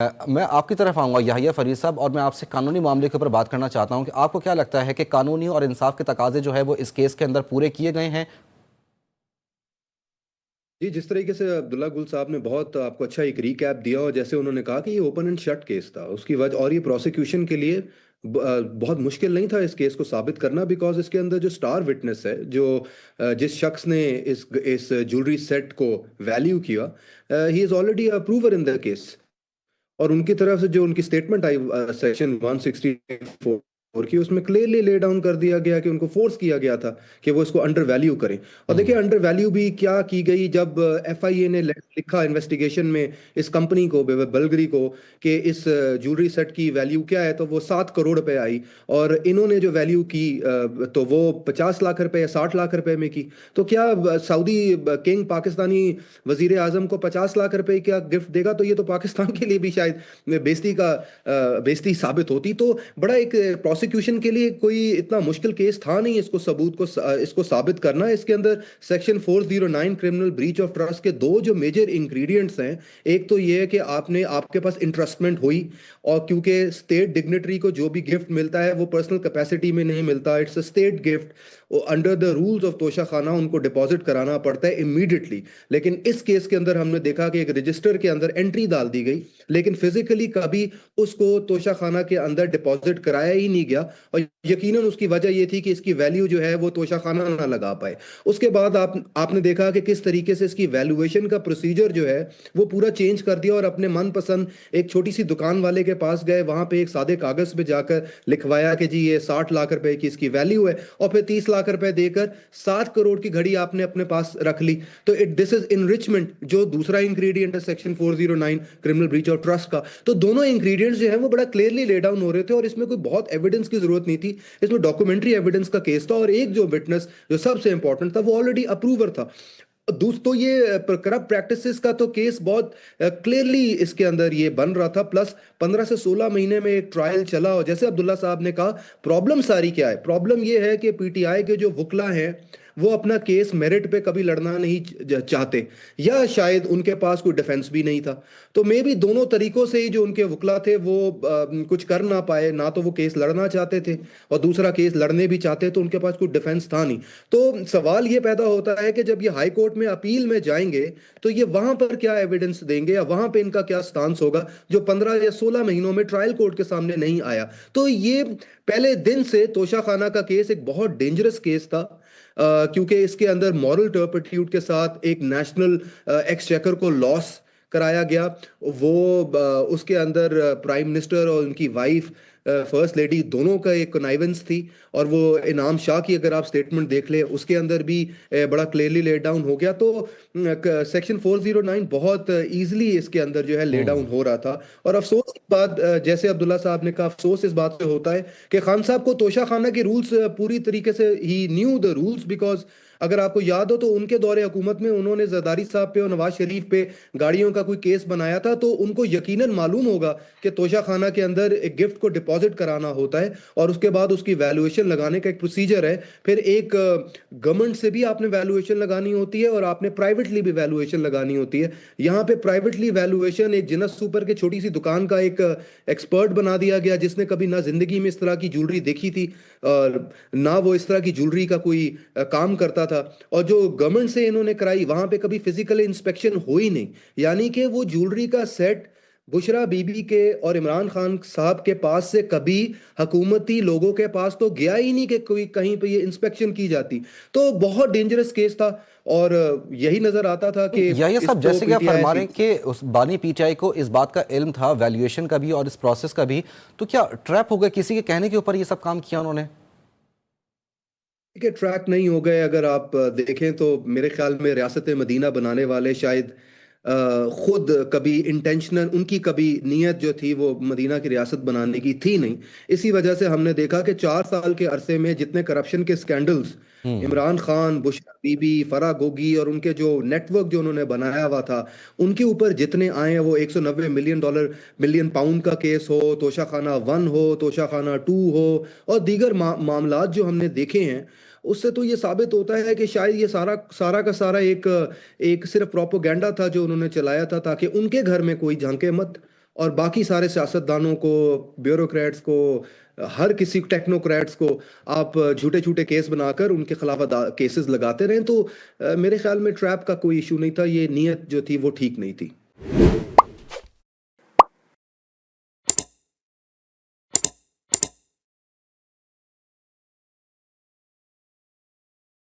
मैं आपकी तरफ आऊँगा याहिया फरीद साहब, और मैं आपसे कानूनी मामले के ऊपर बात करना चाहता हूँ कि आपको क्या लगता है कि कानूनी और इंसाफ के तकाजे जो है वो इस केस के अंदर पूरे किए गए हैं। जी, जिस तरीके से अब्दुल्ला गुल साहब ने बहुत आपको अच्छा एक रीकैप दिया और जैसे उन्होंने कहा कि ये ओपन एंड शट केस था उसकी वजह, और ये प्रोसिक्यूशन के लिए बहुत मुश्किल नहीं था इस केस को साबित करना, बिकॉज इसके अंदर जो स्टार विटनेस है, जो जिस शख्स ने इस ज्वेलरी सेट को वैल्यू किया, he is already a prover in the case. और उनकी तरफ से जो उनकी स्टेटमेंट आई सेक्शन 164 की, उसमें क्लियरली ले डाउन कर दिया गया कि उनको फोर्स किया गया था कि वो इसको अंडर वैल्यू करें। और देखिए हम्म। अंडर वैल्यू भी क्या की गई, जब एफआईए ने लिखा इन्वेस्टिगेशन में इस कंपनी को, बल्गरी को, कि इस ज्वेलरी सेट की वैल्यू क्या है, तो वो 7 करोड़ रुपए आई। और इन्होंने जो वैल्यू की तो वो 50 लाख रुपए या 60 लाख रुपए में की। तो क्या सऊदी किंग पाकिस्तानी वजीर आजम को 50 लाख रुपए का गिफ्ट देगा? तो ये तो पाकिस्तान के लिए भी शायद बेइज्जती साबित होती। तो बड़ा एक प्रोसिक्यूशन के लिए कोई इतना मुश्किल केस था नहीं इसको सबूत को इसको साबित करना। इसके अंदर section 409 criminal breach of trust के दो जो मेजर इंग्रेडिएंट्स हैं, एक तो ये है कि आपके पास इंटरेस्टमेंट हुई, और क्योंकि स्टेट डिग्नेटरी को जो भी गिफ्ट मिलता है वो पर्सनल कैपेसिटी में नहीं मिलता, it's a state gift, under the rules of Toshakhana उनको डिपॉजिट कराना पड़ता है इमीडिएटली। लेकिन इस केस के अंदर हमने देखा कि एक रजिस्टर के अंदर एंट्री डाल दी गई, लेकिन फिजिकली कभी उसको तोशा खाना के अंदर डिपॉजिट कराया ही नहीं गया। और यकीनन उसकी वजह यह थी कि इसकी वैल्यू जो है वो तोशा खाना ना लगा पाए। उसके बाद आपने देखा कि किस तरीके से इसकी वैल्यूएशन का प्रोसीजर जो है वो पूरा चेंज कर दिया, और अपने मनपसंद एक छोटी सी दुकान वाले के पास गए, वहां पे एक सादे कागज पे जाकर लिखवाया कि जी ये 60 लाख रुपए की इसकी वैल्यू है, और फिर 30 लाख रुपए देकर 7 करोड़ की घड़ी आपने अपने पास रख ली। तो दिस इज इनरिचमेंट, जो दूसरा इंग्रेडिएंट है section 409 criminal breach of trust का। तो दोनों इंग्रेडिएंट्स जो है वो बड़ा क्लियरली ले डाउन हो रहे थे, और इसमें कोई बहुत एविडेंस की जरूरत नहीं थी। इसमें डॉक्यूमेंट्री एविडेंस का केस था, और एक जो विटनेस जो सबसे इंपॉर्टेंट था वो ऑलरेडी अप्रूवर था। दोस्तों, ये करप्ट प्रैक्टिसेस का तो केस बहुत क्लियरली इसके अंदर ये बन रहा था। प्लस 15 से 16 महीने में एक ट्रायल चला, और जैसे अब्दुल्ला साहब ने कहा, प्रॉब्लम सारी क्या है? प्रॉब्लम ये है कि पीटीआई के जो वकला हैं वो अपना केस मेरिट पे कभी लड़ना नहीं चाहते, या शायद उनके पास कोई डिफेंस भी नहीं था। तो मे भी दोनों तरीकों से ही जो उनके वकला थे वो कुछ कर ना पाए, ना तो वो केस लड़ना चाहते थे, और दूसरा केस लड़ने भी चाहते तो उनके पास कोई डिफेंस था नहीं। तो सवाल ये पैदा होता है कि जब ये हाई कोर्ट में अपील में जाएंगे तो ये वहां पर क्या एविडेंस देंगे, या वहां पे इनका क्या स्टांस होगा, जो 15 या 16 महीनों में ट्रायल कोर्ट के सामने नहीं आया। तो ये पहले दिन से तोशा खाना का केस एक बहुत डेंजरस केस था, क्योंकि इसके अंदर मॉरल टर्पिट्यूड के साथ एक नेशनल एक्सचेकर को लॉस कराया गया। वो उसके अंदर प्राइम मिनिस्टर और उनकी वाइफ फर्स्ट लेडी दोनों का एक कनाइवेंस थी। और वो इनाम शाह की अगर आप स्टेटमेंट देख ले, उसके अंदर भी बड़ा क्लियरली ले डाउन हो गया। तो सेक्शन 409 बहुत इजीली इसके अंदर जो है ले डाउन हम्म। हो रहा था। और अफसोस की बात, जैसे अब्दुल्ला साहब ने कहा, अफसोस इस बात से होता है कि खान साहब को तोशा खाना के रूल्स पूरी तरीके से ही न्यू द रूल्स, बिकॉज अगर आपको याद हो तो उनके दौरे हुकूमत में उन्होंने जरदारी साहब पे और नवाज शरीफ पे गाड़ियों का कोई केस बनाया था, तो उनको यकीनन मालूम होगा कि तोशा खाना के अंदर एक गिफ्ट को डिपॉजिट कराना होता है, और उसके बाद उसकी वैल्यूएशन लगाने का एक प्रोसीजर है। फिर एक गवर्नमेंट से भी आपने वैल्यूएशन लगानी होती है, और आपने प्राइवेटली भी वैल्यूएशन लगानी होती है। यहाँ पे प्राइवेटली वैल्यूएशन एक जिनस सुपर के छोटी सी दुकान का एक एक्सपर्ट बना दिया गया, जिसने कभी ना जिंदगी में इस तरह की ज्वेलरी देखी थी, और ना वो इस तरह की ज्वेलरी का कोई काम करता था। और जो गवर्नमेंट से इन्होंने कराई, वहां पे कभी फिजिकल इंस्पेक्शन हो ही नहीं, यानी कि वो ज्वेलरी का सेट बुशरा बीबी के और इमरान खान साहब के पास से कभी हुकूमती लोगों के पास तो गया ही नहीं कि कोई कहीं पे ये इंस्पेक्शन की जाती। तो बहुत डेंजरस केस था, और यही नजर आता था कि याहिया साहब, इसको जैसे कि आप पीटीआई फरमा रहे सी। हैं कि उस बानी पीटीआई को इस बात का इल्म था, वैल्यूएशन का भी और इस प्रोसेस का भी, तो क्या ट्रैप हो गए किसी के कहने के ऊपर ये सब काम किया उन्होंने? के ट्रैक नहीं हो गए। अगर आप देखें तो मेरे ख्याल में रियासत मदीना बनाने वाले शायद खुद कभी इंटेंशनल, उनकी कभी नीयत जो थी वो मदीना की रियासत बनाने की थी नहीं। इसी वजह से हमने देखा कि 4 साल के अरसे में जितने करप्शन के स्कैंडल्स हम्म। इमरान खान, बुशरा बीबी, फराह गोगी और उनके जो नेटवर्क जो उन्होंने बनाया हुआ था, उनके ऊपर जितने आए हैं, वो $190 मिलियन पाउंड का केस हो, तोशा खाना 1 हो, तोशा खाना 2 हो, और दीगर मामलात जो हमने देखे हैं, उससे तो ये साबित होता है कि शायद ये सारा सारा का सारा एक एक सिर्फ प्रोपोगंडा था जो उन्होंने चलाया था, ताकि उनके घर में कोई झांके मत। और बाकी सारे सियासतदानों को, ब्यूरोक्रेट्स को, हर किसी टेक्नोक्रेट्स को आप झूठे झूठे केस बनाकर उनके खिलाफ केसेस लगाते रहें, तो मेरे ख्याल में ट्रैप का कोई इशू नहीं था, ये नीयत जो थी वो ठीक नहीं थी।